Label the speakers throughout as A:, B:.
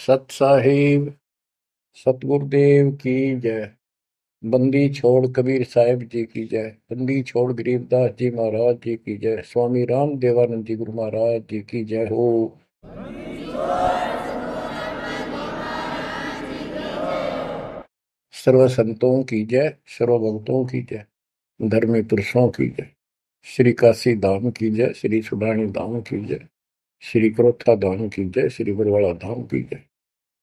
A: सत साहिब सतगुरुदेव की जय। बंदी छोड़ कबीर साहिब जी की जय। बंदी छोड़ गरीबदास जी महाराज जी की जय। स्वामी राम देवानंद जी गुरु महाराज जी की जय हो। सर्व संतों की जय, सर्व भक्तों की जय, धर्मी पुरुषों की जय। श्री काशी धाम की जय, श्री सुडानी धाम की जय, श्री क्रोथा धाम की जय, श्री बरवाड़ा धाम की जय।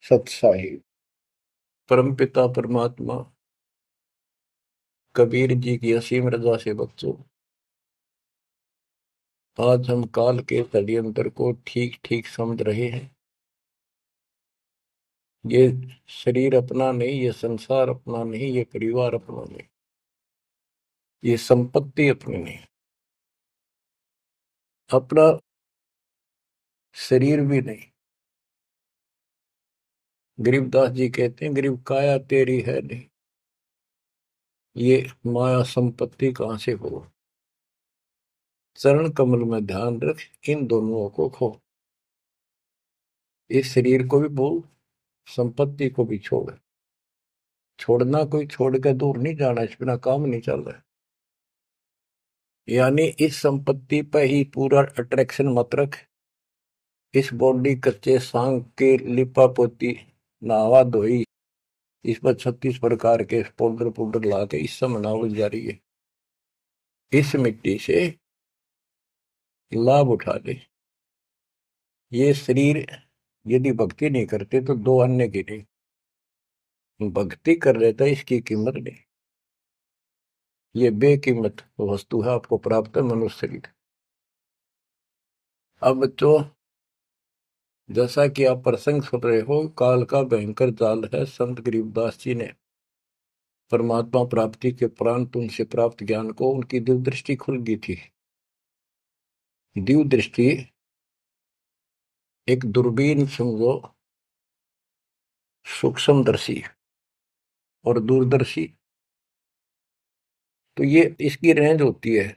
A: सत साहिब परम पिता परमात्मा कबीर जी की असीम रजा से बच्चों, आज हम काल के षड्यंत्र को ठीक ठीक समझ रहे हैं। ये शरीर अपना नहीं, ये संसार अपना नहीं, ये परिवार अपना नहीं, ये संपत्ति अपनी नहीं, अपना शरीर भी नहीं। गरीबदास जी कहते हैं, गरीब काया तेरी है नहीं, ये माया संपत्ति कहां से हो। चरण कमल में ध्यान रख, इन दोनों को खो। इस शरीर को भी भूल, संपत्ति को भी छोड़। छोड़ना कोई छोड़ के दूर नहीं जाना, इस बिना काम नहीं चल रहा। यानी इस संपत्ति पर ही पूरा अट्रैक्शन मत रख। इस बॉडी कच्चे सांग के लिपा पोती नहावा धोई, इस पर 36 प्रकार के पाउडर पाउडर ला के इस समय नाव जा रही है। इस मिट्टी से लाभ उठा ले। ये शरीर यदि भक्ति नहीं करते तो दो अन्य की नहीं, भक्ति कर लेता इसकी कीमत नहीं। ये बेकीमत वस्तु है, आपको प्राप्त है मनुष्य शरीर। अब तो जैसा कि आप प्रसंग सुन रहे हो, काल का भयंकर जाल है। संत गरीबदास जी ने परमात्मा प्राप्ति के उपरांत उनसे प्राप्त ज्ञान को उनकी दिव्य दृष्टि खुल गई थी। दिव्य दृष्टि एक दूरबीन समझो, सूक्ष्मदर्शी और दूरदर्शी। तो ये इसकी रेंज होती है।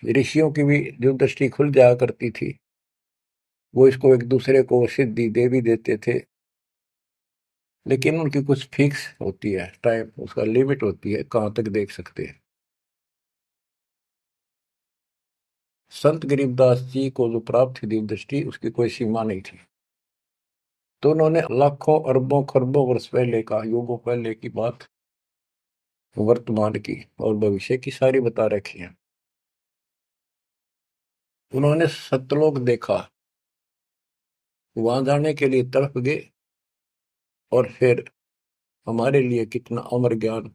A: ऋषियों की भी दिव्य दृष्टि खुल जाया करती थी, वो इसको एक दूसरे को सिद्धि दे भी देते थे, लेकिन उनकी कुछ फिक्स होती है टाइम, उसका लिमिट होती है कहां तक देख सकते हैं। संत गरीबदास जी को जो प्राप्त थी दिव्य दृष्टि, उसकी कोई सीमा नहीं थी। तो उन्होंने लाखों अरबों खरबों वर्ष पहले का, युगों पहले की बात वर्तमान की और भविष्य की सारी बता रखी है। उन्होंने सतलोक देखा, वहां जाने के लिए तड़प गए, और फिर हमारे लिए कितना अमर ज्ञान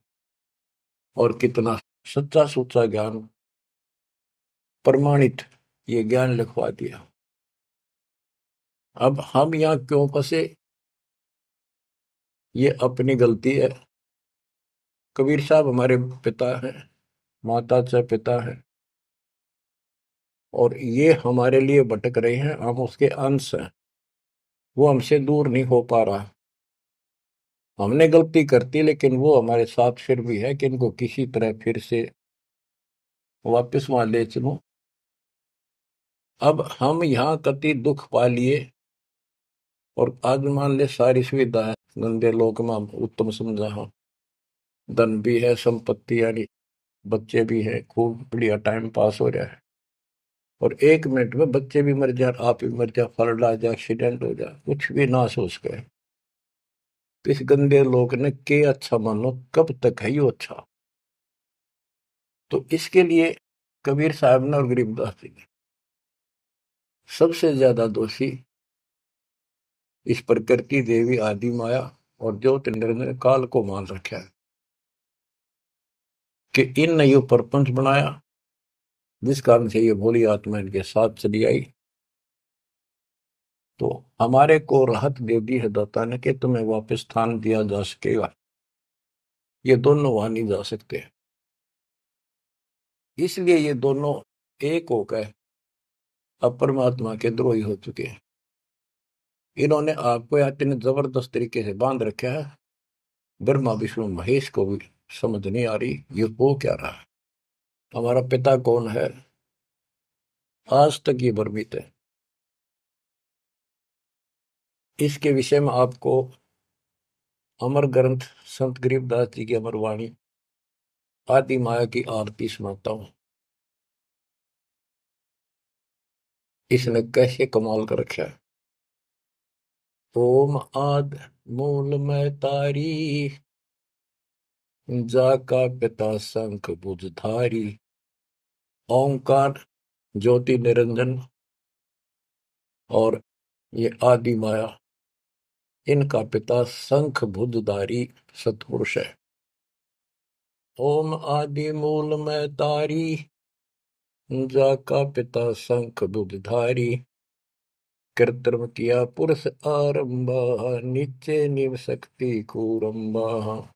A: और कितना सच्चा सुच्चा ज्ञान प्रमाणित ये ज्ञान लिखवा दिया। अब हम यहाँ क्यों फंसे, ये अपनी गलती है। कबीर साहब हमारे पिता हैं, माता से पिता है, और ये हमारे लिए भटक रहे हैं, हम उसके अंश हैं। वो हमसे दूर नहीं हो पा रहा। हमने गलती करती, लेकिन वो हमारे साथ फिर भी है कि इनको किसी तरह फिर से वापस वहां ले चलो। अब हम यहाँ कति दुख पा लिए, और आज मान ले सारी सुविधा है, गंदे लोक में हम उत्तम समझा हम, धन भी है, संपत्ति यानी बच्चे भी है, खूब बढ़िया टाइम पास हो रहा है। और 1 मिनट में बच्चे भी मर जाए, आप भी मर जाए, फ्लड आ जाए, एक्सीडेंट हो जाए, कुछ भी ना सोच गए। तो इस गंदे लोग ने के अच्छा मानो, कब तक है यो अच्छा। तो इसके लिए कबीर साहब ने और गरीबदास जी ने सबसे ज्यादा दोषी इस प्रकृति देवी आदि माया और ज्योत ने काल को मान रखा है कि इन ने यो प्रपंच बनाया, जिस कारण से ये भोली आत्मा इनके साथ चली आई। तो हमारे को राहत दे दी है दाता ने कि तुम्हें वापस स्थान दिया जा सकेगा। ये दोनों वहां नहीं जा सकते, इसलिए ये दोनों एक होकर अब परमात्मा के द्रोही हो चुके हैं। इन्होंने आपको इतने जबरदस्त तरीके से बांध रखा है, ब्रह्मा विष्णु महेश को भी समझ नहीं आ रही ये हो क्या रहा है। हमारा पिता कौन है, आज तक ये भ्रमित है। इसके विषय में आपको अमर ग्रंथ संत गरीबदास जी की अमर वाणी आदि माया की आरती सुनाता हूं। इसने कैसे कमाल कर रखा है। ओम आद मूल में तारी, जाका पिता शंख भुजधारी। ओंकार ज्योति निरंजन और ये आदि माया, इनका पिता शंख भुजधारी सतपुरुष है। ओम आदि मूल में तारी, जाका पिता शंख भुजधारी। कृत्रिम किया पुरुष आरंभा, नीचे निव शक्ति कूरंबा।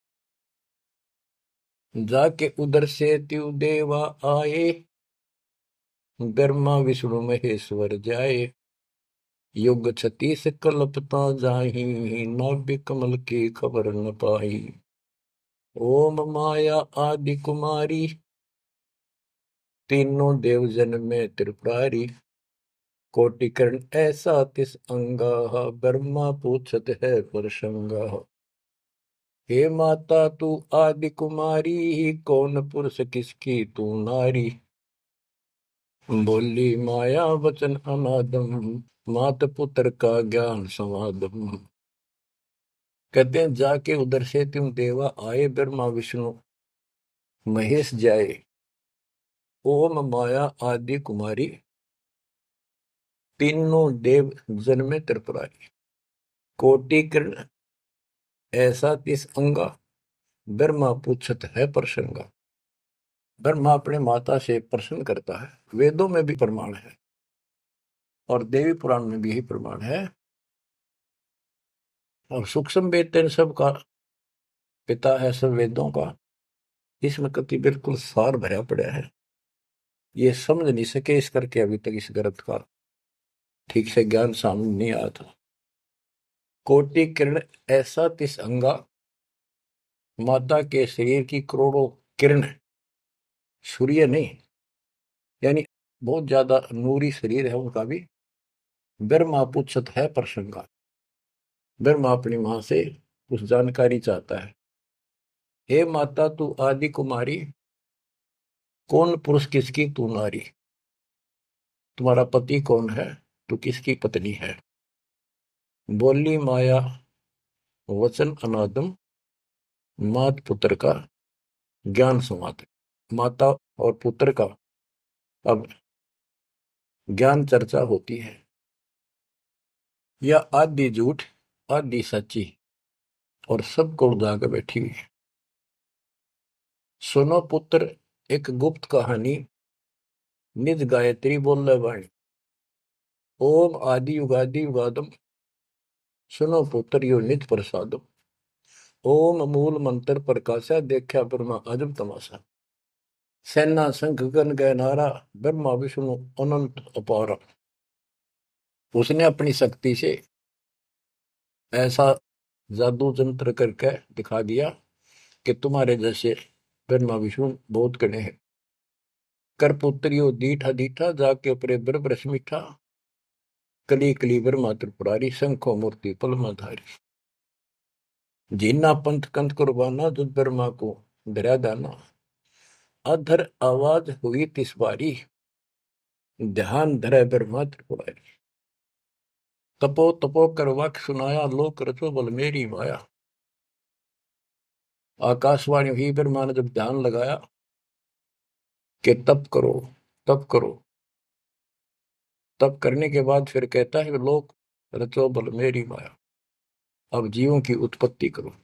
A: जाके उधर से त्यु देवा आए, ब्रह्मा विष्णु महेश्वर जाए। युग 36 कल्पता जाही, नाभि कमल की खबर न पाई। ओम माया आदि कुमारी, तीनों देव जन में त्रिपुरारी। कोटिकर्ण ऐसा तिस अंगा, ब्रह्मा पूछत है परसंगा। हे माता तू आदि कुमारी, कौन पुरुष किसकी तू नारी। बोली माया वचन अनादम, मात पुत्र का ज्ञान समादम। कहते हैं जाके उधर से तुम देवा आए, ब्रह्मा विष्णु महेश जाए। ओम माया आदि कुमारी, तीनों देव जन में त्रिपुरारी। कोटि किरण ऐसा तिस अंगा, ब्रह्मा पूछत है प्रसंगा। ब्रह्मा अपने माता से प्रश्न करता है। वेदों में भी प्रमाण है और देवी पुराण में भी यही प्रमाण है। और सूक्ष्म वेद तेन सब का पिता है, सब वेदों का। इसमें कति बिल्कुल सार भरा पड़ा है। ये समझ नहीं सके इस करके अभी तक इस ग्रंथ का ठीक से ज्ञान सामने नहीं आया था। कोटि किरण ऐसा तिस अंगा, माता के शरीर की करोड़ों किरण, सूर्य नहीं, यानी बहुत ज्यादा नूरी शरीर है उनका भी। ब्रह्मा पूछत है प्रसंगा। ब्रह्मा अपनी मां से कुछ जानकारी चाहता है। हे माता तू आदि कुमारी, कौन पुरुष किसकी तू नारी। तुम्हारा पति कौन है, तू किसकी पत्नी है। बोली माया वचन अनादम, मात पुत्र का ज्ञान संवाद। माता और पुत्र का अब ज्ञान चर्चा होती है। यह आदि झूठ आदि सच्ची और सबको उजागर बैठी हुई है। सुनो पुत्र एक गुप्त कहानी, निज गायत्री बोल वाणी। ओम आदि युगादि युगादम, सुनो पुत्र यो निज प्रसादम। ओम मूल मंत्र प्रकाशा, देखा ब्रह्मा अजब तमाशा। सेना शंख गण गए नारा, ब्रह्मा विष्णु अनंत अपारा। उसने अपनी शक्ति से ऐसा जादू जंत्र करके दिखा दिया कि तुम्हारे जैसे ब्रह्मा विष्णु बहुत गणे हैं। कर पुत्रियो दीठा दीठा, जाके अपरे ब्रह्म मीठा। कली कली ब्रह्मा त्रिपुरारी, शंखो मूर्ति पलमाधारी। जीना पंथ कंथ कुर्बाना, जुद ब्रह्मा को धरा दाना। अधर आवाज हुई तिस बारी, ध्यान धरे ब्रह्मा त्रिपुरारी। तपो तपो कर वाक्य सुनाया, लोक रचो बल मेरी माया। आकाशवाणी हुई, ब्रह्मा ने जब ध्यान लगाया कि तप करो तप करो। तप करने के बाद फिर कहता है लोक रचो बल मेरी माया। अब जीवों की उत्पत्ति करो,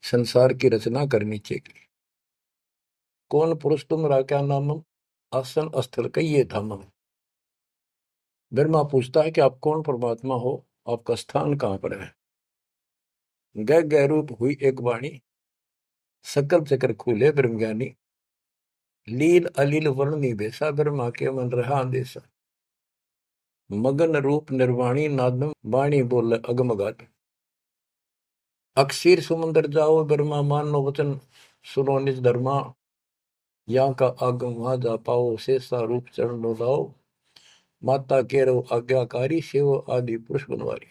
A: संसार की रचना करनी चाहिए। कौन पुरुष तुम क्या नामम, आसन स्थल कहिए धामम। ब्रह्मा पूछता है कि आप कौन परमात्मा हो, आपका स्थान कहां पर है। गह गह रूप हुई एक वाणी, सकल चक्र खुले ब्रह्मज्ञानी। लील अलील वर्णनी बेसा, ब्रह्मा के मन रहा अंदेशा। मगन रूप निर्वाणी नादम, वाणी बोल अगमगाट। अक्षीर समुंदर जाओ, ब्रह्मा मानो वचन सुनो निज धर्मा। यहाँ का आगम वहां जा पाओ, शेषा रूप चरण लाओ। माता केरो आज्ञाकारी, शिव आदि पुरुष बनवारी।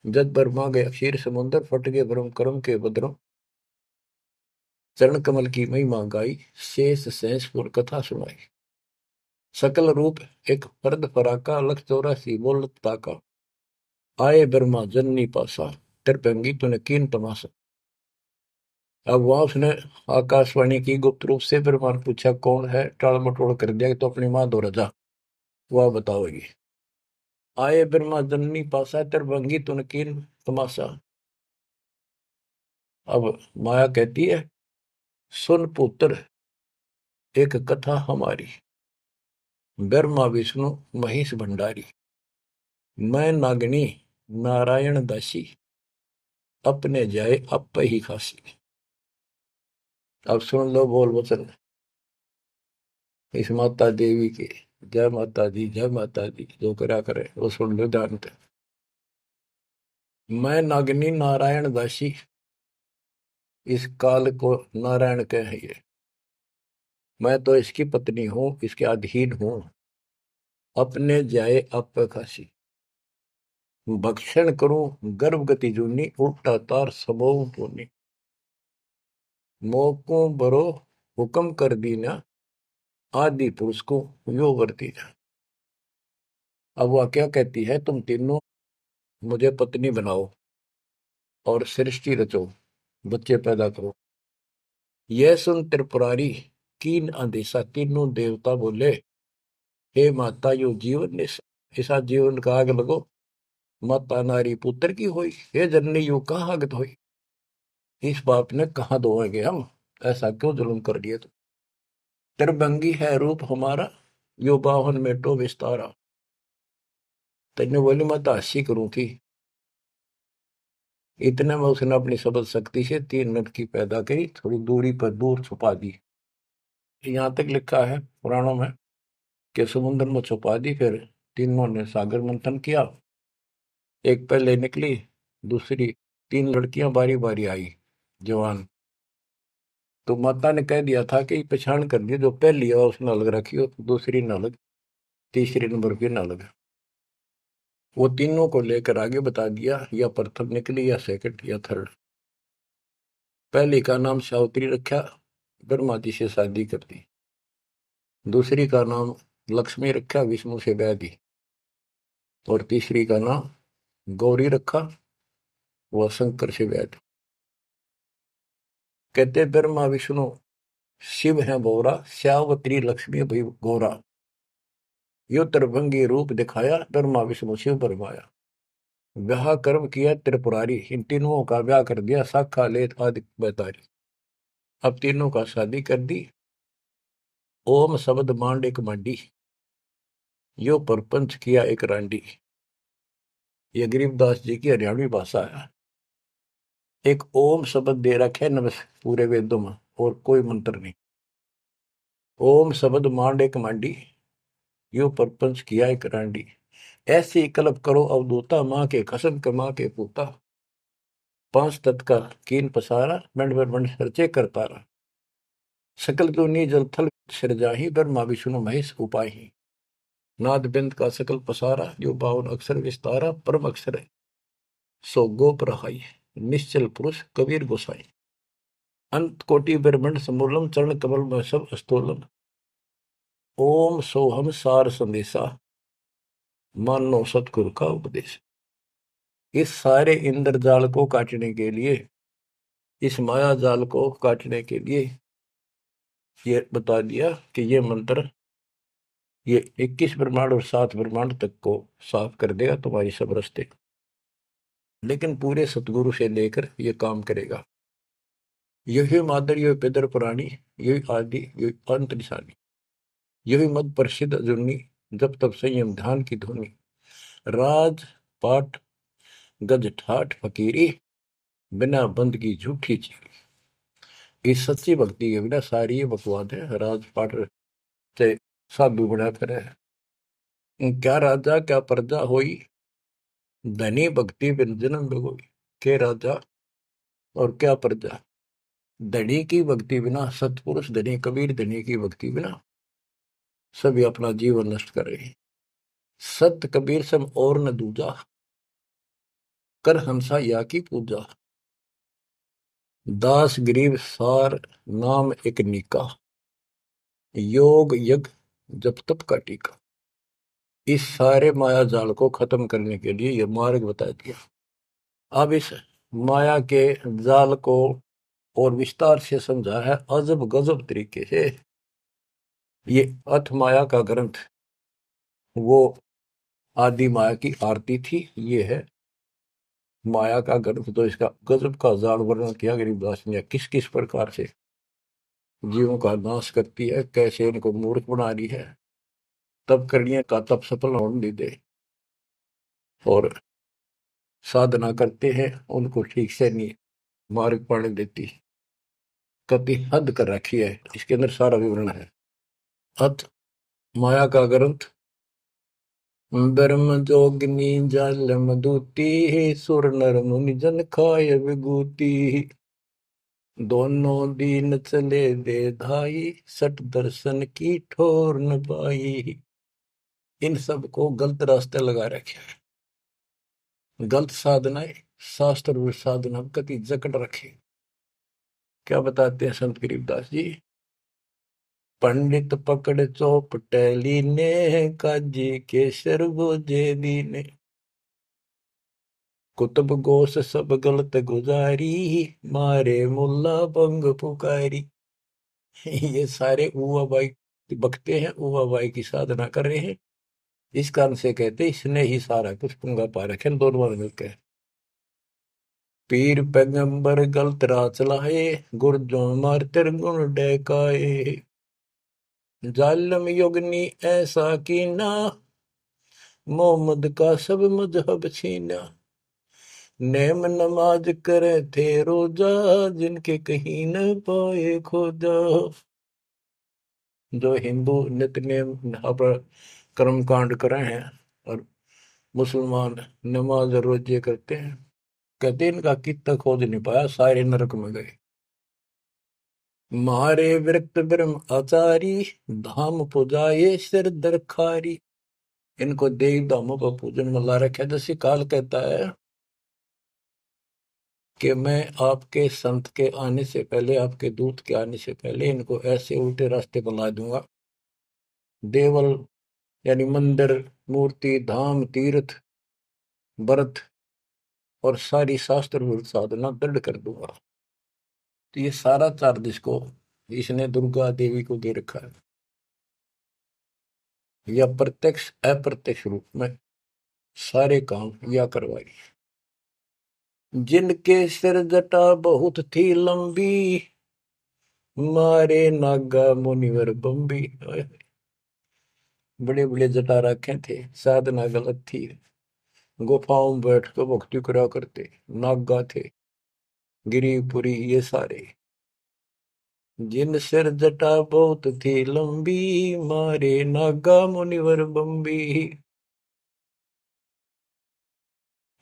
A: जद ब्रह्मा गया क्षीर समुद्र, फट गए ब्रह्म कर्म के बद्रम। चरण कमल की महिमा गाई, शेष सहसपुर कथा सुनाई। सकल रूप एक फर्द फराका, लख 84 बोलत ताका। आए ब्रह्मा जननी पासा, त्रिभंगी तूने कीन तमाशा। अब वहां उसने आकाशवाणी की गुप्त रूप से, ब्रह्मा ने पूछा कौन है, टाल मटोल कर दिया कि तो अपनी मां दो रजा, वह बताओगी। आए ब्रह्मा जननी पासा, त्रिभंगी तूने कीन तमाशा। अब माया कहती है सुन पुत्र एक कथा हमारी, ब्रह्मा विष्णु महेश भंडारी। मैं नागनी नारायण दासी, अपने जाए अप ही खासी। अब सुन लो बोल वचन इस माता देवी के। जय माता दी, जय माता दी, जो करा करे वो सुन लो ध्यान से। मैं नागनी नारायण दासी, इस काल को नारायण कहे ये। मैं तो इसकी पत्नी हूं, इसके अधीन हूं। अपने जाए अप खासी, भक्षण करूं गर्भ गति जूनी, उल्टा तार सबो पुनी। मोको बरो हुक्म कर दीना, आदि पुरुष को यो वर्ती जा। अब वह क्या कहती है, तुम तीनों मुझे पत्नी बनाओ और सृष्टि रचो, बच्चे पैदा करो। यह सुन त्रिपुरारी कीन आदेशा, तीनों देवता बोले हे माता यो जीवन ने ऐसा जीवन का आग लगो। माता नारी पुत्र की होई, हे जननी यू कहाँ आगत होई। इस बाप ने कहाँ धोएंगे हम, ऐसा क्यों जुल्म कर दिए। तो त्रिभंगी है रूप हमारा, यो बाहन में तो विस्तारा। तेने बोली मैं तो हंसी करूं थी। इतने में उसने अपनी सबल शक्ति से 3 मिनट की पैदा करी, थोड़ी दूरी पर दूर छुपा दी। यहां तक लिखा है पुराणों में कि समुद्र में छुपा दी। फिर तीनों ने सागर मंथन किया, एक पहले निकली, दूसरी 3 लड़कियां बारी बारी आई जवान। तो माता ने कह दिया था कि पहचान कर दी, जो पहली है उसने अलग रखी हो, दूसरी न अलग, तीसरी नंबर की न अलग। वो तीनों को लेकर आगे बता दिया, या प्रथम निकली या सेकंड या थर्ड। पहली का नाम सावित्री रखा, ब्रह्मा जी से शादी कर दी। दूसरी का नाम लक्ष्मी रखा, विष्णु से ब्याह दी। और तीसरी का नाम गौरी रखा, वह शंकर से ब्याह दी। कहते ब्रह्मा विष्णु शिव है बोरा, श्यावत्री लक्ष्मी भई गौरा। यो त्रिभंगी रूप दिखाया, ब्रह्मा विष्णु शिव बरमाया। ब्याह कर्म किया त्रिपुरारी, इन तीनों का ब्याह कर दिया, शाखा लेत आदि बैतारी। अब तीनों का शादी कर दी। ओम शब्द मांड एक मंडी, यो परपंच किया एक रांडी। ये गरीबदास जी की हरियाणवी भाषा है। एक ओम शब्द दे रखे नमस् पूरे वेदों में, और कोई मंत्र नहीं। ओम शब्द मांड एक मांडी, यो परपंच किया एक रांडी। ऐसी कल्प करो अवधूता, माँ के कसम कमा के पूता। 5 तत्व का कीन पसारा, मंड मंड सरचे करतारा। सकल दुनी जल थल सिरजाही, ब्रह्मा विष्णु महेश उपाही। नाद बिंद का सकल पसारा, जो 52 अक्षर विस्तारा। परम अक्षर है सो गोप रहाई, निश्चल पुरुष कबीर गोसाई। अंत कोटि ब्रह्मंड समूलम, चरण कमल में सब अस्तोलम। ओम सोहम सार संदेशा, मानो सतगुरु का उपदेश। इस सारे इंद्रजाल को काटने के लिए, इस माया जाल को काटने के लिए ये बता दिया कि ये मंत्र ये 21 ब्रह्मांड और 7 ब्रह्मांड तक को साफ कर देगा तुम्हारी सब रास्ते। लेकिन पूरे सतगुरु से लेकर ये काम करेगा। यही मादर, यही पितर पुराणी, यही आदि, यही अंत निशानी। यही मद प्रसिद्ध जुन्नी, जब तब संयम ध्यान की धुनी। राज पाठ गज ठाठ फकीरी, बिना बंद की झूठी चीरी। इस सच्ची भक्ति के बिना सारी ये बकवाद है। राज पाठ से साधु बना फिरे, क्या राजा क्या प्रजा होई, धनी भक्ति बिन जन्म बिगोई। के राजा और क्या प्रजा, धनी की भक्ति बिना, सतपुरुष धनी कबीर धनी की भक्ति बिना सभी अपना जीवन नष्ट कर रहे हैं। सत कबीर सम और न दूजा, कर हंसा या की पूजा। दास गरीब सार नाम एक नीका, योग यज्ञ जप तप का टीका। इस सारे माया जाल को खत्म करने के लिए यह मार्ग बता दिया। अब इस माया के जाल को और विस्तार से समझा है अजब गजब तरीके से। ये अथ माया का ग्रंथ वो आदि माया की आरती थी, ये है माया का ग्रंथ। तो इसका गजब का जाल वर्णन किया गरीबदास ने, किस किस प्रकार से जीवों का नाश करती है, कैसे इनको मूर्ख बना रही है, तब करने का तब सफल होने दे, और साधना करते हैं उनको ठीक से नहीं मार्ग पाने देती, कति हद कर रखी है। इसके अंदर सारा विवरण है। अथ माया का ग्रंथ। ब्रह्म जोगिनी जल मधुती, सुर नर मुनि जन खाय विभूति। दोनों दीन चले दे धाई, सट दर्शन की ठोर न पाई। इन सब को गलत रास्ते लगा रखे हैं, गलत साधनाएं, शास्त्र और साधना कति जकड़ रखे। क्या बताते हैं संत गरीबदास जी? पंडित पकड़ चौपटेली ने, काजी केसर भोजे दीने। कुतुब गोस सब गलत गुजारी, मारे मुल्ला बंग पुकारी। ये सारे उवा बाई बकते हैं, उवा बाई की साधना कर रहे हैं। इस कारण से कहते इसने ही सारा कुछ पंगा पा रखे दोनों मिलकर। पीर पैगंबर गलत राह चलाए, गुरजों मार गुण डहकाए। जालम योगनी ऐसा कीना, मोहम्मद का सब मजहब छीना। नेम नमाज करे थे रोजा, जिनके कहीं न पाए खोजा। जो हिंदू नित्य नेम कर्म कांड करे हैं और मुसलमान नमाज रोजे करते हैं, कहते इनका कितना खोज नहीं पाया, सारे नरक में गए। मारे विरक्त ब्रह्म आचारी, धाम पुजाए सिर दरखारी। इनको देव धामों पर पूजन में ला रखा। जैसे काल कहता है कि मैं आपके संत के आने से पहले, आपके दूत के आने से पहले इनको ऐसे उल्टे रास्ते पर ला दूंगा। देवल यानी मंदिर, मूर्ति, धाम, तीर्थ, व्रत और सारी शास्त्र विरुद्ध साधना दृढ़ कर दूंगा। तो ये सारा चार्ज इसको इसने दुर्गा देवी को दे रखा है, या प्रत्यक्ष अप्रत्यक्ष रूप में सारे काम या करवाई। जिनके सिर जटा बहुत थी लंबी, मारे नागा मुनिवर बम्बी। बड़े बड़े जटा रखे थे, साधना गलत थी, गुफाओं में बैठ कर भक्ति करा करते, नागा थे, गिरिपुरी ये सारे। जिन सिर जटा बहुत थी लंबी, मारे नागा मुनिवर बम्बी।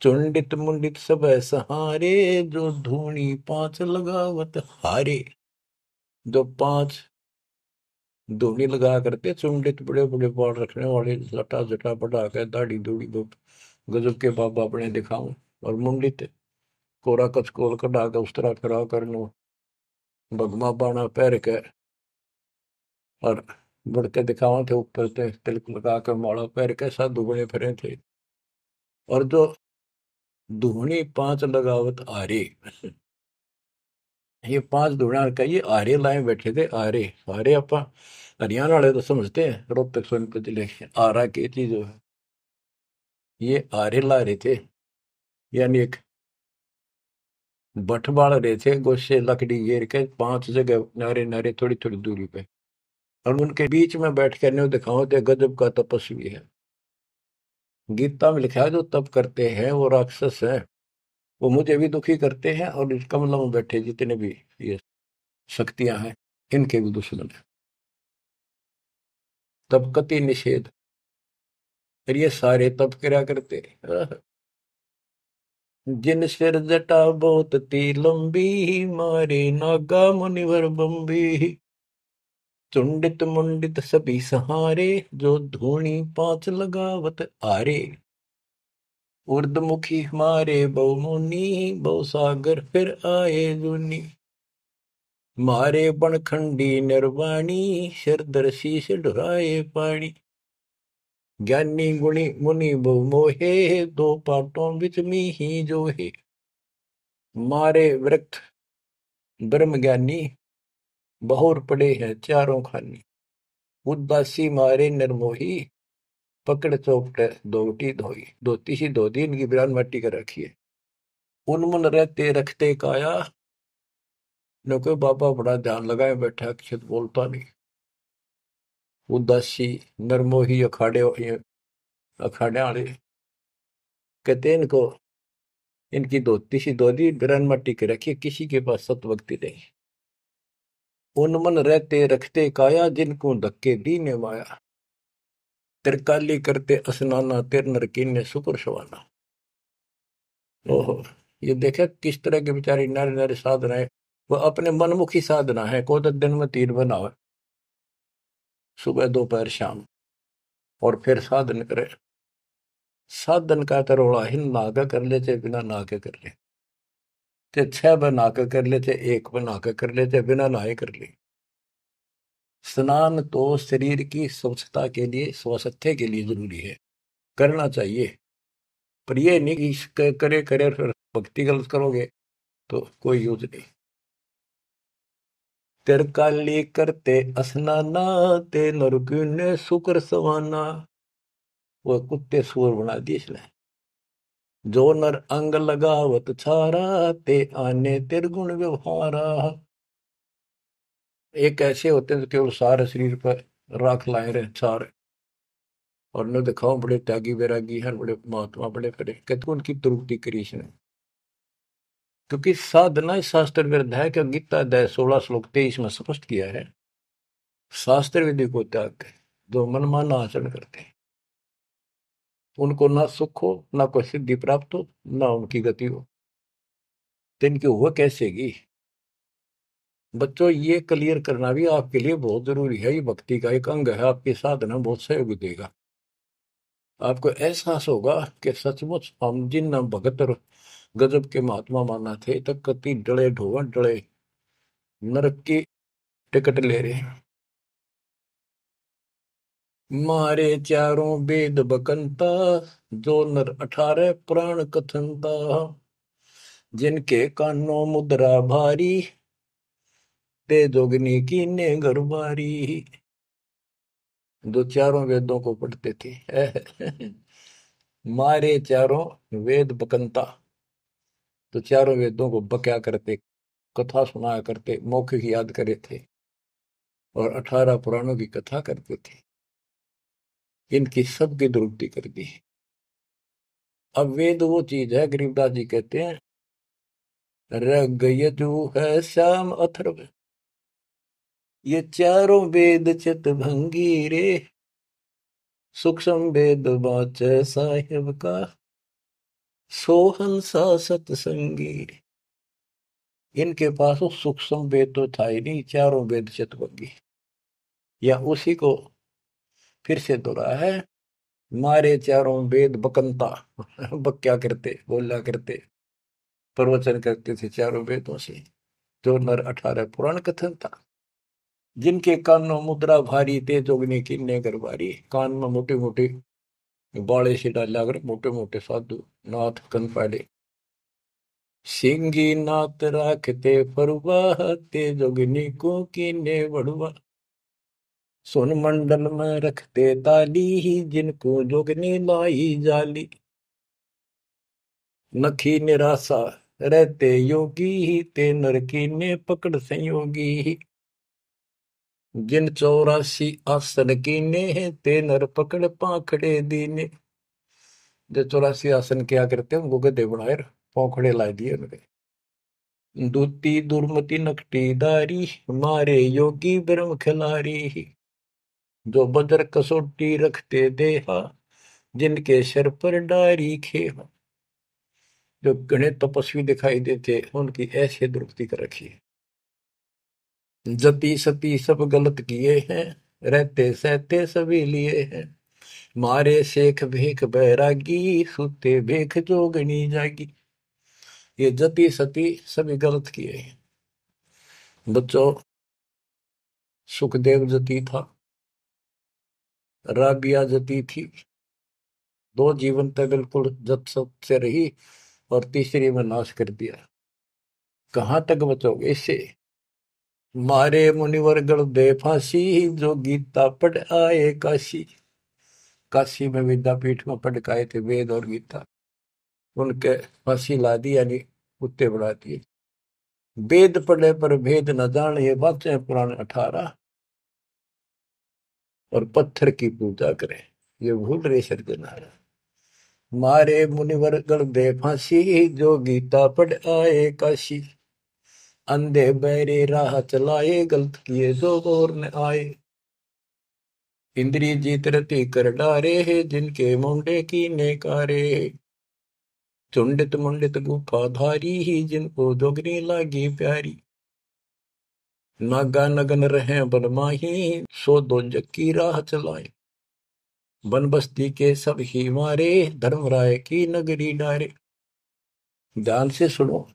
A: चुंडित मुंडित सब सहारे, जो धूनी पांच लगावत हारे। जो पांच धूनी लगा करते, चुंडित बड़े बड़े बाल रखने वाले, जटा जटा बढ़ा के दाढ़ी दूढ़ी गजब के बाबा अपने दिखाऊं, और मुंडित कोरा कचकोल कढ़ा के उस तरह करा कर लो, भगमा बाणा पैर के और बढ़ते दिखावा थे, ऊपर से तिलक लगा कर माला पैर के साधु बने फिरे थे। और जो धूनी पांच लगावत आरे, ये पांच धूणा का ये आरे लाए बैठे थे। आरे आरे आप हरियाणा वाले तो समझते हैं, रोहतक सोनीपत जिले के आरा की चीज है। ये आरे ला रहे थे, यानी एक बठ बाल रहे थे, गोशे लकड़ी घेर के पांच जगह नारे नारे थोड़ी थोड़ी दूरी पे, और उनके बीच में बैठ कर न्यू दिखाओ थे गजब का तपस्वी है। गीता में लिखा है जो तप करते हैं वो राक्षस है, वो मुझे भी दुखी करते हैं, और इस कमलों में बैठे जितने भी ये शक्तियां हैं इनके भी दुश्मन है। तब कति निषेध, और ये सारे तप करा करते। जिन सिर जटा बहुत ती लंबी, मारे नागा मुनिवर बम्बी। चुंडित मुंडित सभी सहारे, जो धूणी पांच लगावत आरे। उर्दमुखी हमारे बहुमुनि, बहु सागर फिर आए जुनी। मारे बनखंडी निर्वाणी, सिरदर शीश ढुराए पानी। ज्ञानी गुणी मुनि बहु मोहे, दो पाटों बिच ही जो है। मारे वृक्ष ब्रह्म ज्ञानी, बहुर पड़े हैं चारों खानी। उदासी मारे निर्मोही, पकड़ चौपटे दोटी धोई। धोती सी धोती इनकी बिरान मट्टी कर रखी है। उनमुन रहते रखते काया, न कोई बाबा बड़ा ध्यान लगाए बैठा, अक्षत बोलता नहीं। उदासी नरमोही अखाड़े अखाड़े वाले कहते हैं इनको, इनकी धोती सी धोती बिरान मट्टी कर रखी है, किसी के पास सतभक्ति नहीं। उनमन रहते रखते काया, जिनको धक्के दीने माया। तिरकाली करते स्नाना, तिर नर कीने सुकुर सवाना। ओहो, ये देखे किस तरह के बेचारी नारी नारी साधना है। वो अपने मनमुखी साधना है। को तो दिन में 3 बनावे, सुबह दोपहर शाम, और फिर साधन करे। साधन का तरोड़ा हिन नागा कर ले, चाहे बिना ना के कर ले, चाहे 6 बना के कर ले, चाहे 1 बना के कर ले, चाहे बिना नहाए कर ले। स्नान तो शरीर की स्वच्छता के लिए, स्वास्थ्य के लिए जरूरी है, करना चाहिए। पर ये नहीं कि करे करे फिर भक्ति गलत करोगे तो कोई यूज नहीं। तिरकाली करते स्नाना, ते नरकुने शुक्र सवाना। वो कुत्ते सुअर बना दिए इसने। जो नर अंग लगावत छारा, ते आने तिरगुण व्यवहारा। एक ऐसे होते हैं जो केवल सारे शरीर पर राख लाए रहे छार, और न दिखाओ बड़े त्यागी वैरागी हैं, बड़े महात्मा बड़े करे, कहते उनकी त्रुटि करी इसने। क्योंकि साधना इस शास्त्र विरुद्ध है कि गीता अध्याय 16 श्लोक 23 में स्पष्ट किया है, शास्त्र विधि को त्याग कर जो मनमाना आचरण करते हैं, उनको ना सुख हो, ना कोई सिद्धि प्राप्त हो, ना उनकी गति हो। तो इनकी हुआ कैसेगी? बच्चों, ये क्लियर करना भी आपके लिए बहुत जरूरी है। ये भक्ति का एक अंग है, आपकी साधना बहुत सहयोग देगा। आपको एहसास होगा कि सचमुच हम जिन भगत और गजब के महात्मा माना थे, तक कति डले ढोवन डले नरक की टिकट ले रहे हैं। मारे चारों वेद बकंता, जो नर 18 पुराण कथनता। जिनके कानों मुद्रा भारी, ते जोगनी कीने गरबारी। जो चारों वेदों को पढ़ते थे। मारे चारों वेद बकंता, तो चारों वेदों को बक्या करते, कथा सुनाया करते, मौखिक याद करे थे, और 18 पुराणों की कथा करते थे। इनकी सबकी दुरुक्ति कर दी। अब वेद वो चीज है, गरीबदास जी कहते हैं, रग यजु है श्याम अथर्व, ये चारों वेद चित भंगी रे। सूक्ष्म वेद बाचे साहिब का, सोहंसा सतसंगी। इनके पास वो सूक्ष्म वेद तो था ही नहीं, चारों वेद चित भंगी। या उसी को फिर से दोहरा है, मारे चारों वेद बकंता। बक्या करते, बोला करते, प्रवचन करते थे चारों वेदों से, जो नर 18 पुराण कथन था। जिनके कानों मुद्रा भारी, ते जोगनी कीने गरबारी। कान में मोटे मोटे बाले से डाला कर, मोटे मोटे साधु नाथ कन पाड़े। सिंगी नाथ राखते फरुआ, ते जोगनी को कीने बड़ुआ। सुन मंडल में रखते ताली, जिनको जोगनी लाई जाली। नखी निराशा रहते योगी, ते नर कीने पकड़ संयोगी। जिन 84 आसन कीने, ते नर पकड़ पाखड़े दीने। जो 84 आसन क्या करते हैं, उनको गधे बनाए पोखड़े ला दिए उनके। दूती दुर्मति नकटी दारी, मारे योगी ब्रह्म खिलारी। जो बजर कसोटी रखते देहा, जिनके सर पर डारी खेहा। जो गणे तपस्वी दिखाई देते, उनकी ऐसे दुरुक्ति कर रखी है। जति सती सब गलत किए हैं, रहते सहते सभी लिए हैं। मारे शेख भेख बैरागी, सुते भेख जोगनी जागी। ये जति सती सभी गलत किए हैं। बच्चों, सुखदेव जति था, राबिया जति थी। दो जीवन तक बिल्कुल जत सत से रही और तीसरी में नाश कर दिया। कहां तक बचोगे इससे? मारे मुनिवर गण दे फांसी, जो गीता पढ़ आए काशी। काशी में विद्यापीठ में पढ़ के आए थे वेद और गीता, उनके फांसी ला दी, यानी कुत्ते बढ़ा दिए। वेद पढ़े पर भेद न जान, ये बातें पुराण 18। और पत्थर की पूजा करें, ये भूल रहे सज्जनारा। मारे मुनिवर गण दे फांसी, जो गीता पढ़ आए काशी। अंधे बहरे राह चलाए, गलत किए जो गौर न आए। इंद्री जीत रति कर डारे, जिनके मुंडे की नेकारे। चुंडित मुंडित गुफा धारी, जिनको जोगनी लागी प्यारी। नागा नगन रहे बनमाही, सो दो जक्की राह चलाए। वन बस्ती के सब ही मारे, धर्मराय की नगरी डारे। ध्यान से सुनो।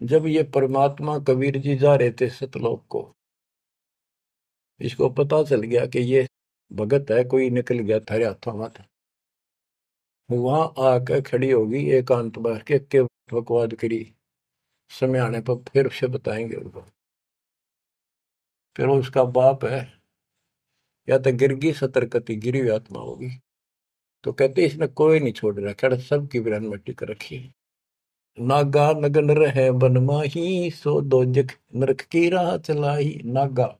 A: जब ये परमात्मा कबीर जी जा रहे थे सतलोक को, इसको पता चल गया कि ये भगत है, कोई निकल गया थारे हाथों मत। वहां आकर खड़ी होगी एकांत बैठ के बकवाद करी। समय आने पर फिर से बताएंगे उनको। फिर उसका बाप है, या तो गिरगी सतर्कती गिरी हुई आत्मा होगी, तो कहते इसने कोई नहीं छोड़ रखा, सबकी बिरान मिट्टी कर रखी है। नागा नगन रहे बनमाही, सो दो जख नरक की राह चलाई। नागा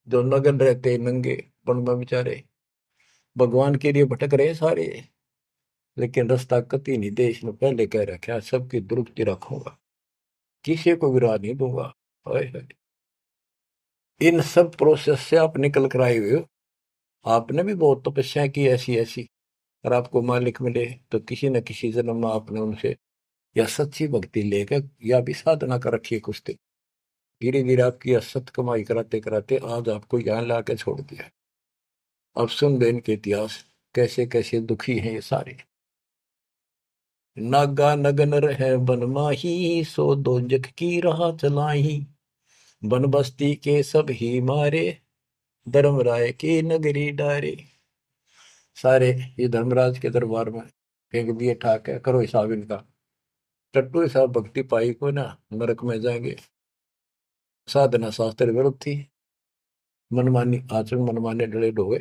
A: जो नगन रहते नंगे वन में बेचारे, भगवान के लिए भटक रहे सारे, लेकिन रास्ता कति नहीं दे। इसने पहले कह रखा सबकी दुरुस्ती रखूंगा, किसी को भी राह नहीं दूंगा। इन सब प्रोसेस से आप निकल कर आए हुए हो। आपने भी बहुत तपस्या की ऐसी ऐसी, और आपको मालिक मिले तो किसी न किसी जन्म में आपने उनसे या सच्ची भक्ति लेकर या भी साधना कर रखी है कुछ दिन। धीरे धीरे आपकी असत कमाई कराते कराते आज आपको यहाँ ला के छोड़ दिया। अब सुन दे इनके इतिहास, कैसे कैसे दुखी हैं ये सारे। नागा नगन रहे बनमाही, सो दो जग की राह चलाई। बन बस्ती के सब ही मारे, धर्मराय की नगरी डारे। सारे ये धर्मराज के दरबार में फेंक दिए ठाक है, करो हिसाब इनका। टट्टू हिसाब भक्ति पाई को ना नरक में जाएंगे। साधना शास्त्र विरुद्ध थी, मनमानी आचरण, मनमाने डले ढोए,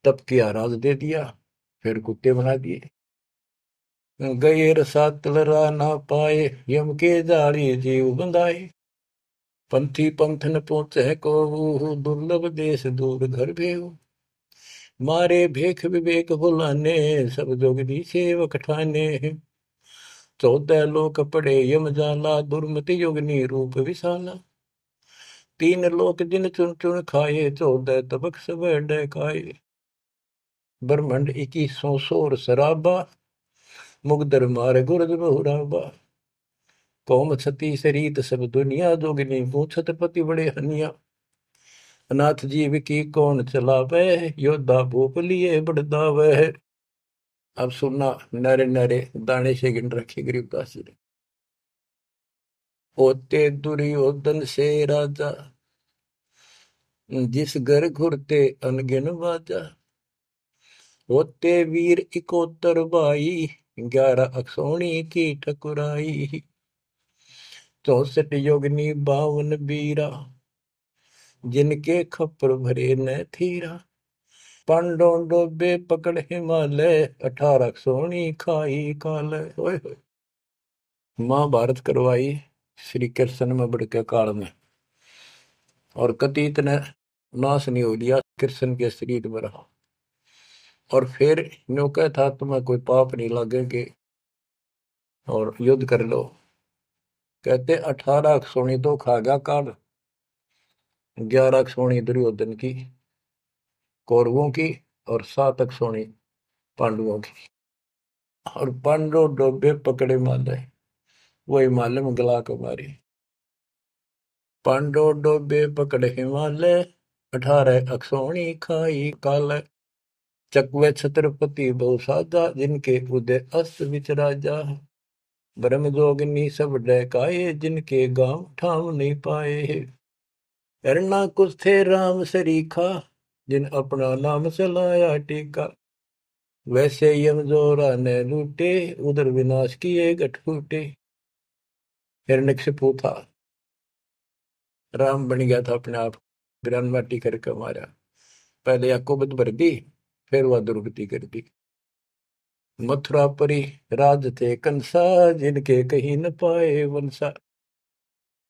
A: तब किया राज दे दिया, फिर कुत्ते बना दिए। गैर सात लरा ना पाए, यम के जाली जीव बंधाए। पंथी पंथ न पहुंचे को, दुर्लभ देश दूर घर भेव। मारे भेख विवेक भुलाने, सब जोगदी सेवक ठाने। 14 लोक पड़े यम जाला, दुर्मति योगनी रूप विशाला। 3 लोक जिन चुन चुन खाए, 14 तबक सब डकाए। ब्रह्मंड 21 सोर शराबा, मुगदर मार गुरद बहुराबा। कौम छती शरीत सब दुनिया, जोगिनी पूछत पति बड़े हनिया। अनाथ जीव की कौन चलावे, योद्धा भूप लिए बड़दावे। अब सुनना, नारे नारे दाने से गिन रखे गरीबदास जी ने। होते दुर्योधन से राजा, जिस घर घुरते अनगिन बाजा। होते वीर इकोतर भाई, 11 अक्षौणी की ठकुराई। 64 योगिनी 52 बीरा, जिनके खप्पर भरे न थीरा। पांडों डोबे पकड़ हिमालय, 18 अक्षौणी खाई काल। महाभारत करवाई श्री कृष्ण में बढ़ काल में, और कति इतने नाश नहीं हो लिया कृष्ण के शरीर में रहा। और फिर न्यो क्या था, तुम्हें कोई पाप नहीं लगेंगे और युद्ध कर लो। कहते 18 अक्षौणी तो खा गया काल, 11 अक्षौणी दुर्योधन की कौरवों की, और 7 अक्षौणी पांडवों की। और पांडव डोबे पकड़े हिमालय, वो हिमालय में गला को मारी। पांडो डोबे पकड़ हिमालय, 18 अक्षौणी खाई काल। चकवे छत्रपति बहु साजा, जिनके उदय अस्त विच राजा। ब्रह्म जोगिनी सब डहकाए, जिनके गांव ठाम नहीं पाए। करना कुछ थे राम सरीखा, जिन अपना नाम चलाया टीका। वैसे यम जोरा ने लूटे, उधर विनाश किए गठ फूटे। हिरण्यकशिपु था, राम बन गया था अपने आप, ग्रान माटी करके मारा। पहले याकोबत भर दी, फिर वह दुर्गति कर दी। मथुरा परी राज थे कंसा, जिनके कहीं न पाए वंशा।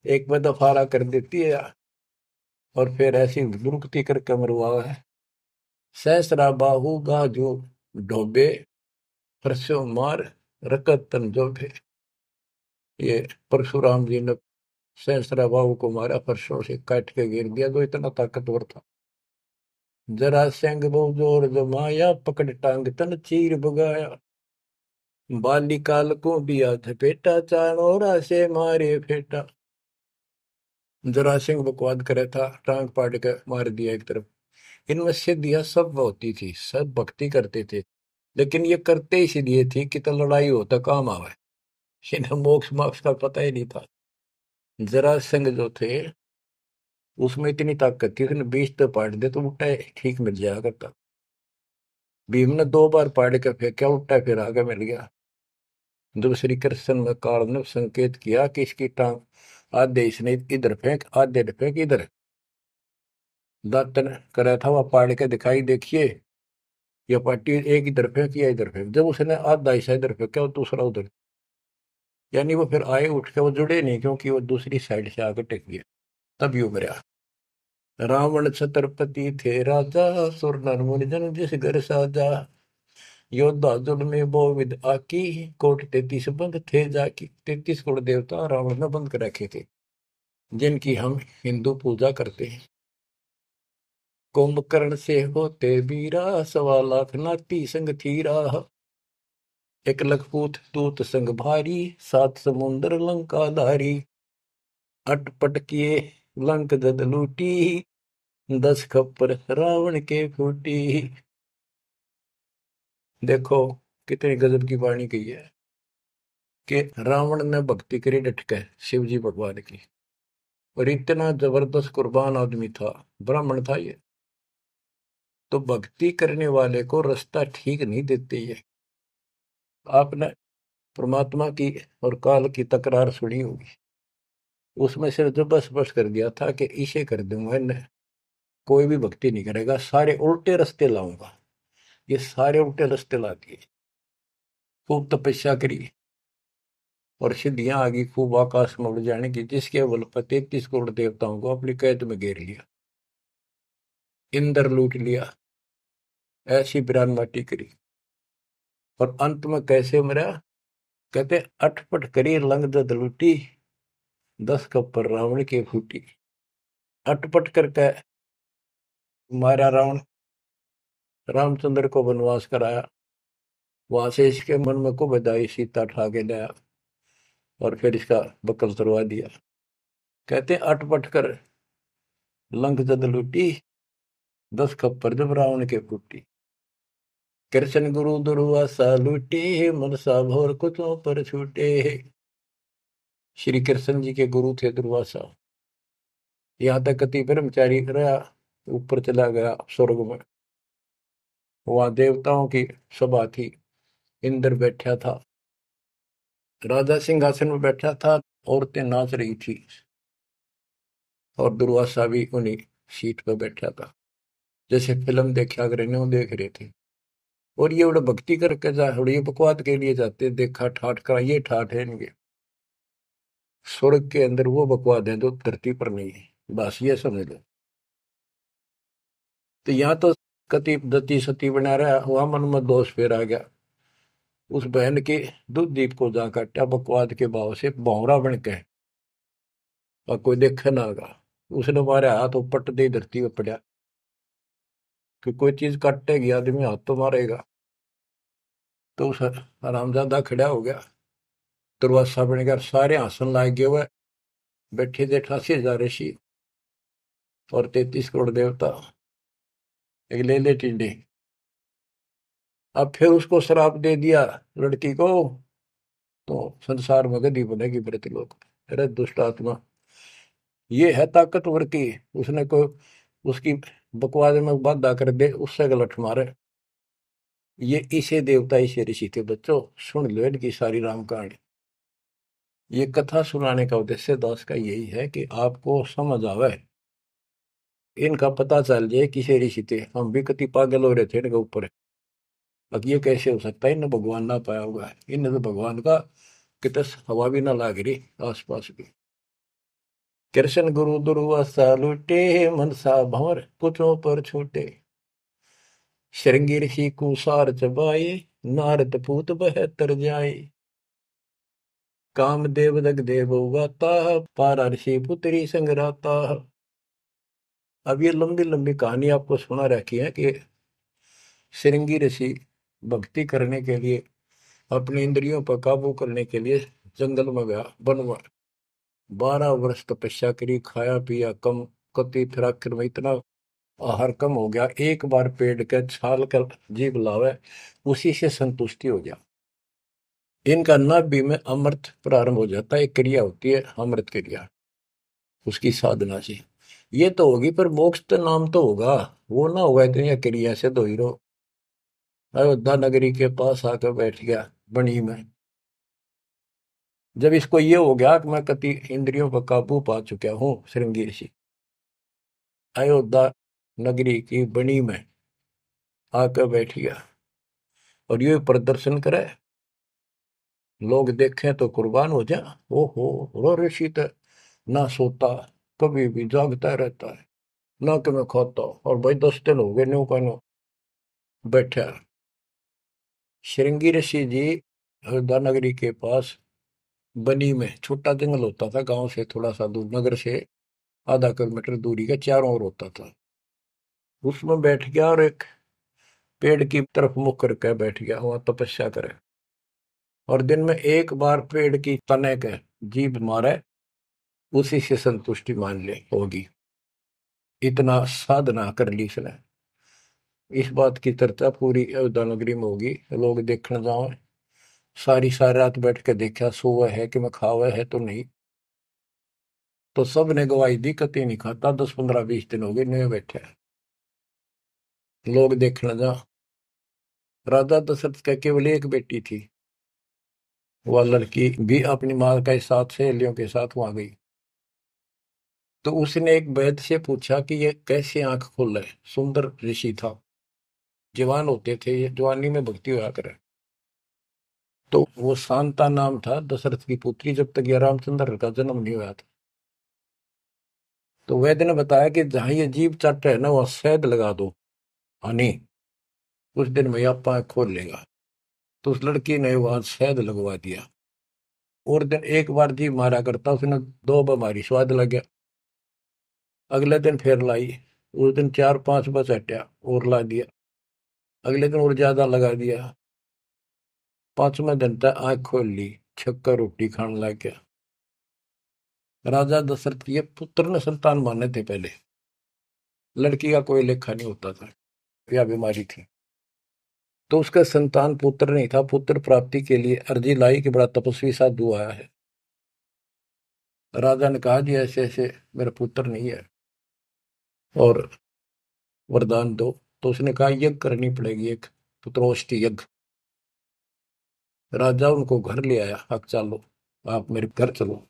A: एक में दफारा कर देती है और फिर ऐसी दुर्गति करके मरवा है। सहस्रा बाहु गाजो ढोबे, परसों मार रकत तन जोबे। ये परशुराम जी ने सहस्रा बाहु को मारा, परसों से काट के गिर दिया, जो इतना ताकतवर था। जरा सिंह बहु जोर जमाया, पकड़ टांग तन चीर भगाया। बालिकाल को दिया झपेटा, चाणोरा से मारे फेटा। जरा सिंह बकवाद करे था, टांग पाड़ के मार दिया एक तरफ। इनमें सिद्धियां सब होती थी, सब भक्ति करते थे, लेकिन ये करते इसलिए थी कि तो लड़ाई हो तो काम आवे। इन्हें मोक्ष मोक्ष का पता ही नहीं था। जरा सिंह जो थे उसमें इतनी ताकत थी, उसने 20 तो पाड़ दे तो उल्टा ठीक मिल जाया करता। भीम ने 2 बार पाड़ के फेंका, उल्टा फिर आगे मिल गया। जब श्री कृष्ण ने काल ने संकेत किया कि इसकी टांग आधे इसने इधर फेंक, आधे ने फेंक इधर, दातन करा था वह पाड़ के दिखाई, देखिए यह पार्टी एक इधर फेंक या इधर फेंक। जब उसने आधा हिस्सा इधर फेंका, दूसरा उधर, यानी वो फिर आए उठ के, वो जुड़े नहीं, क्योंकि वो दूसरी साइड से आकर टेक गया, तब उभरा। रावण छत्रपति थे राजा, सुर नर मुनि जन जिस घर साजा। योद्धा जुल में बहुविध आकी, कोट 33 बंद थे जाकी। 33 कोट देवता रावण ने बंद कर रखे थे, जिनकी हम हिंदू पूजा करते हैं। कुंभकर्ण से होते बीरा, 1.25 लाख नाती संग थीरा। एक लखपूत दूत संग भारी, 7 समुंदर लंका धारी। अटपट किए लंक जद लूटी, 10 खप्पर रावण के फूटी। देखो कितनी गजब की वाणी कही है कि रावण ने भक्ति करी डटके शिव जी भगवान की, और इतना जबरदस्त कुर्बान आदमी था, ब्राह्मण था ये। तो भक्ति करने वाले को रास्ता ठीक नहीं देते ये। आपने परमात्मा की और काल की तकरार सुनी होगी, उसमें सिर्फ जो बस बस कर दिया था कि इसे कर दूंगा, इन्हें कोई भी भक्ति नहीं करेगा, सारे उल्टे रास्ते लाऊंगा। ये सारे उल्टे रास्ते ला दिए। खूब तपस्या करी और सिद्धियां आ गई, खूब आकाश में उड़ जाने की, जिसके बल पर 33 करोड़ देवताओं को अपनी कैद में घेर लिया, इंद्र लूट लिया, ऐसी बिरान माटी करी। और अंत में कैसे मरा? कहते अटपट करी लंग दद लूटी, 10 कप्पर रावण की फूटी। अटपट करके मारा रावण, रामचंद्र को वनवास कराया, वहां से इसके मन में को बधाई, सीता ठा के लाया और फिर इसका बकल तुड़वा दिया। कहते अटपट कर लंक जद लूटी, 10 खप्पर जब रावण के फूटी। कृष्ण गुरु दुर्वासा लूटे, मनसा भोर कुचों पर छूटे। श्री कृष्ण जी के गुरु थे दुर्वासा। यहाँ तक कति ब्रह्मचारी रहा, ऊपर चला गया स्वर्ग में। वहां देवताओं की सभा थी, इंद्र बैठा था, राजा सिंहासन में बैठा था, औरतें नाच रही थी, और दुर्वासा भी उन्हीं सीट पर बैठा था, जैसे फिल्म देखा कर देख रहे थे। और ये बड़ा भक्ति करके जा, ये बकवाद के लिए जाते, देखा ठाठ का, ये ठाठ है इनके। स्वर्ग के अंदर वो बकवाद है जो धरती पर नहीं है, बस ये समझ लो। तो यहाँ तो कति दती सती बना रहा, वहां मन में दोष फिर आ गया। उस बहन के दूध दीप को जा काटा बकवाद के भाव से, भौरा बन के, और कोई देखे ना आगा। उसने मारे हाथ पट दे धरती में पड़ा, कि कोई चीज काटेगी आदमी हाथ तो मारेगा। तो उस हरामजादा खड़ा हो गया, दुर्वासा बन गया, सारे हंसन लाग गए हुए। बैठे थे 88,000 ऋषि और 33 करोड़ देवता, एक ले ले टिंडे। अब फिर उसको श्राप दे दिया लड़की को, तो संसार में गदी बनेगी मृतलोक। अरे दुष्ट आत्मा, ये है ताकतवर की, उसने को उसकी बकवास में बाधा कर दे, उससे गलत मारे। ये इसे देवता इसे ऋषि थे बच्चों, सुन लो इनकी सारी राम कहानी। ये कथा सुनाने का उद्देश्य दास का यही है कि आपको समझ आवे, इनका पता चल जाए किसे ऋषि थे। हम भी कति पागल हो रहे थे इनके ऊपर। अब ये कैसे हो सकता है, इन्हें भगवान ना पाया होगा, इन्हें तो भगवान का कितने हवा भी ना लाग रही आसपास भी। कृष्ण गुरु दुर्वासा लुटे, मनसा भंवर पुत्रों पर छूटे। श्रृंगी ऋषि कुसार चबाए, नारद पूत बहत्तर जाए। कामदेव दग देव गाता, पारा ऋषि पुत्री संगराता। अब ये लंबी लंबी कहानी आपको सुना रखी है कि श्रृंगी ऋषि भक्ति करने के लिए, अपनी इंद्रियों पर काबू करने के लिए जंगल में गया, वन में 12 वर्ष तपस्या करी, खाया पिया कम, कति फिर आखिर में इतना आहार कम हो गया, एक बार पेड़ के छाल कर जीभ लावे, उसी से संतुष्टि हो गया। इनका नाभि में अमृत प्रारंभ हो जाता है, एक क्रिया होती है अमृत क्रिया, उसकी साधना से। ये तो होगी, पर मोक्ष तो नाम तो होगा, वो ना होगा इतनी क्रिया से दो हीरो। अयोध्या नगरी के पास आकर बैठ गया बनी में। जब इसको ये हो गया कि मैं कति इंद्रियों पर काबू पा चुका हूं, श्रृंगी ऋषि अयोध्या नगरी की बनी में आकर बैठ गया और ये प्रदर्शन करे, लोग देखें तो कुर्बान हो जाए। ओहो, रो ऋषि तो ना सोता, कभी भी जागता रहता है, ना कि मैं खाता, और भाई 10 दिन हो गए न्यू का न्यू बैठा। श्रृंगी ऋषि जी अयोध्या नगरी के पास बनी में, छोटा जंगल होता था गांव से थोड़ा सा दूर, नगर से आधा किलोमीटर दूरी का, चारों ओर होता था। उसमें बैठ गया और एक पेड़ की तरफ मुख करके बैठ गया, वहां तपस्या करे। और दिन में एक बार पेड़ की तने के जीभ मारे, उसी से संतुष्टि मान ले होगी। इतना साधना कर ली इसने। इस बात की चर्चा पूरी अयोध्या नगरी में होगी, लोग देखने जाओ। सारी सारी रात बैठ के देखा, सोवा है कि मैं खावा है तो नहीं। तो सब ने गवाही दी, कति नहीं खाता, 10 15 20 दिन हो गए नहीं बैठे, लोग देखने जा। राजा दशरथ का केवल एक बेटी थी, वह लड़की भी अपनी माँ के साथ सहेलियों के साथ वहां गई। तो उसने एक वैद्य से पूछा कि ये कैसे आंख खोल रहे। सुंदर ऋषि था, जवान होते थे, ये जवानी में भक्ति हुआ करे। तो वो शांता नाम था दशरथ की पुत्री, जब तक ये रामचंद्र का जन्म नहीं हुआ था। तो वैद्य ने बताया कि जहां ये जीभ चट है ना, वहां शहद लगा दो हनी, कुछ दिन में आप आंख खोल लेगा। तो उस लड़की ने वहां शहद लगवा दिया, और दिन एक बार जीभ मारा करता, उसने 2 बार स्वाद लग गया। अगले दिन फिर लाई, उस दिन 4 5 बस हटा और ला दिया। अगले दिन और ज्यादा लगा दिया। 5वें दिन तक आंख खोल ली, छक्का रोटी खाने लग गया। राजा दशरथ के पुत्र ने संतान माने थे पहले, लड़की का कोई लेखा नहीं होता था, या बीमारी थी। तो उसका संतान पुत्र नहीं था, पुत्र प्राप्ति के लिए अर्जी लाई कि बड़ा तपस्वी साधु आया है। राजा ने कहा जी ऐसे ऐसे मेरा पुत्र नहीं है और वरदान दो। तो उसने कहा यज्ञ करनी पड़ेगी, एक पुत्रोष्टि यज्ञ। राजा उनको घर ले आया, अब चलो आप मेरे घर चलो,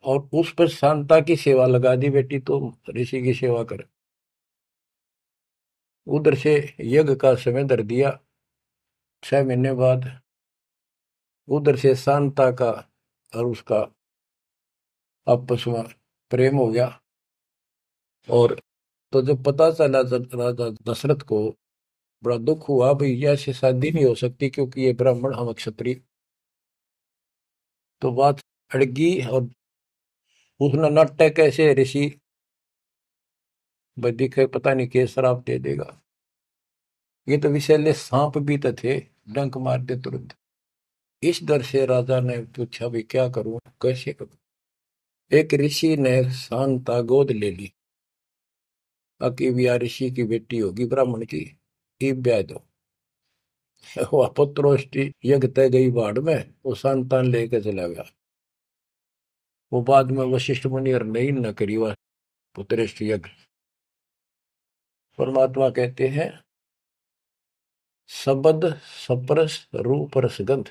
A: और उस पर शांता की सेवा लगा दी, बेटी तो ऋषि की सेवा करे। उधर से यज्ञ का समय धर दिया। 6 महीने बाद उधर से शांता का और उसका आपस में प्रेम हो गया। और तो जब पता चला राजा दशरथ को बड़ा दुख हुआ, भाई ऐसी शादी नहीं हो सकती क्योंकि ये ब्राह्मण हम क्षत्रिय। तो बात अड़गी और उसने नाट्य कैसे ऋषि भाई दिखे, पता नहीं के शराब दे देगा। ये तो विषैले सांप भी तो थे, डंक मार दे तुरंत। इस डर से राजा ने पूछा भी क्या करूं, कैसे करूं। एक ऋषि ने शांता गोद ले ली। अकी भी ऋषि की बेटी होगी ब्राह्मण की, ई ब्याह दो। वह पुत्रोष्टि यज्ञ तय गई बाढ़ में, वो संतान लेके चला गया। वो बाद में वशिष्ठ मुनि और नहीं न करी वह पुत्रेष्टि यज्ञ। परमात्मा कहते हैं शब्द सप्रस रूप रसगंध,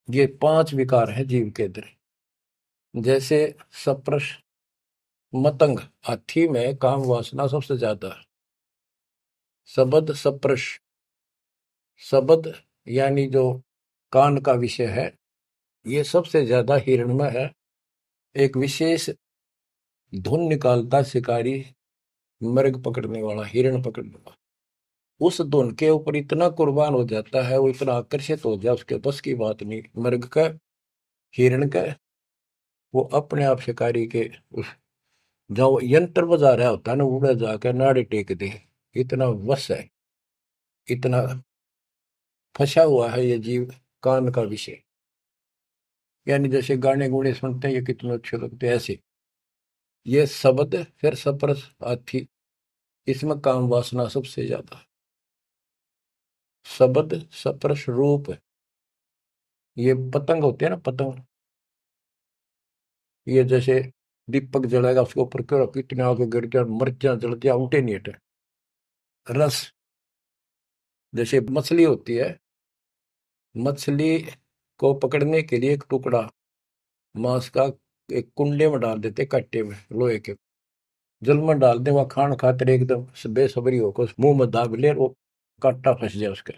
A: ये 5 विकार हैं जीव के अंदर। जैसे सप्रस मतंग, हाथी में काम वासना सबसे ज्यादा है। शब्द सप्रस, शब्द यानी जो कान का विषय है, ये सबसे ज्यादा हिरण में है। एक विशेष धुन निकालता शिकारी, मृग पकड़ने वाला, हिरण पकड़ने वाला, उस धुन के ऊपर इतना कुर्बान हो जाता है, वो इतना आकर्षित हो जाए, उसके बस की बात नहीं मृग का, हिरण का। वो अपने आप शिकारी के उस जो यंत्र बजा रहा होता है ना, उड़ा जाकर नाड़े टेक दे, इतना वश है, इतना फंसा हुआ है ये जीव कान का विषय। यानी जैसे गाने गुणे सुनते हैं ये कितने अच्छे लगते हैं, ऐसे ये शब्द फिर सप्रस हाथी, इसमें काम वासना सबसे ज्यादा है। शब्द सप्रस रूप, ये पतंग होते हैं ना, पतंग, ये जैसे दीपक जलाएगा उसके ऊपर क्यों कितने आगे गिर गया, मिर्चा जल गया, उठे नहीं हटे। रस, जैसे मछली होती है, मछली को पकड़ने के लिए एक टुकड़ा मांस का एक कुंडे में डाल देते, कट्टे में लोहे के, जल में डाल दे, वह खान खातिर एकदम बेसब्री होकर मुंह में दाब ले, वो कांटा फंस जाए उसके,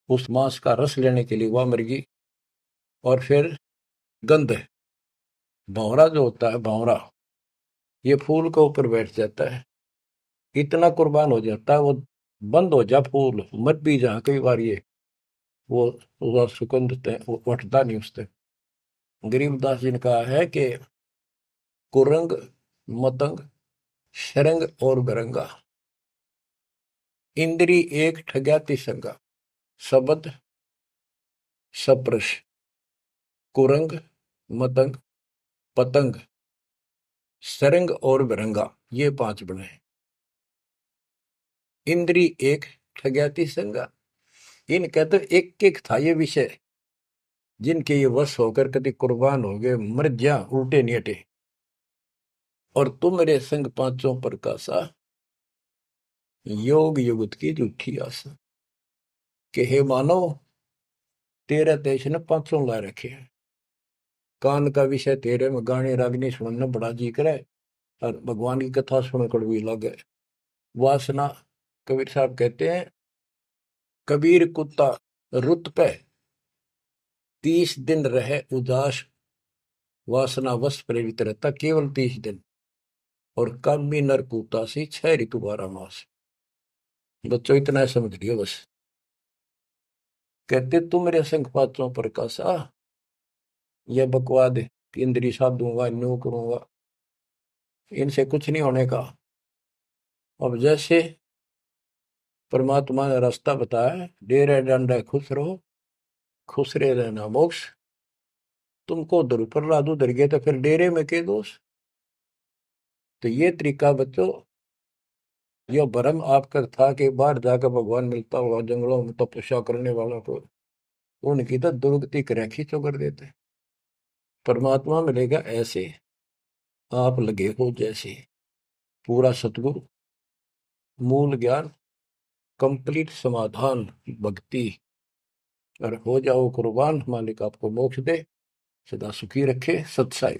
A: उस मांस का रस लेने के लिए वह मुर्गी। और फिर गंध, भंवरा जो होता है, भंवरा, ये फूल के ऊपर बैठ जाता है, इतना कुर्बान हो जाता है वो, बंद हो जा फूल मत भी जा, कई बार ये वो सुगंध वो उठता नहीं उससे। गरीबदास जी ने कहा है कि कुरंग मतंग शरंग और बरंगा, इंद्री एक ठग्या तिसंगा। शब्द सप्रश, कुरंग, मतंग, पतंग, सरंग और बरंगा, ये 5 बने। इंद्री एक ठग्या तिसंगा, इनका तो एक एक था ये विषय, जिनके ये वश होकर कभी कुर्बान हो गए, मर जा, उल्टे नहीं हटे। और तुम मेरे संग पांचों प्रकाशा, योग युगत की झूठी आशा। कि हे मानव, तेरे देश ने 500 ला रखे हैं, कान का विषय तेरे में गाने रागनी सुनना बड़ा जी करे, और भगवान की कथा सुन कड़वी लगे। वासना, कबीर साहब कहते हैं कबीर कुत्ता रुत पे 30 दिन रहे उदास, वासना वश प्रेरित रहता केवल 30 दिन, और कामी नर कुत्ता से 6 ऋतु 12 मास। बच्चों इतना समझ लियो बस। कहते तुम मेरे संग पात्रों प्रकाशा, यह बकवाद इंद्री साधूंगा, न्यू करूंगा, इनसे कुछ नहीं होने का। अब जैसे परमात्मा ने रास्ता बताया, डेरे डंडे खुश रहो, खुश रहे रहना मोक्ष। तुमको उधर प्रहलाद उधर गए तो फिर डेरे में के दोष। तो ये तरीका बच्चों, यह भरम आपका था कि बाहर जाकर भगवान मिलता होगा जंगलों में तपस्या करने वालों को, उनकी तो दुर्गति रेखी चो कर देते। परमात्मा मिलेगा ऐसे आप लगे हो जैसे, पूरा सतगुरु, मूल ज्ञान, कंप्लीट समाधान, भक्ति, और हो जाओ कुर्बान, मालिक आपको मोक्ष दे, सदा सुखी रखे। सत्साई।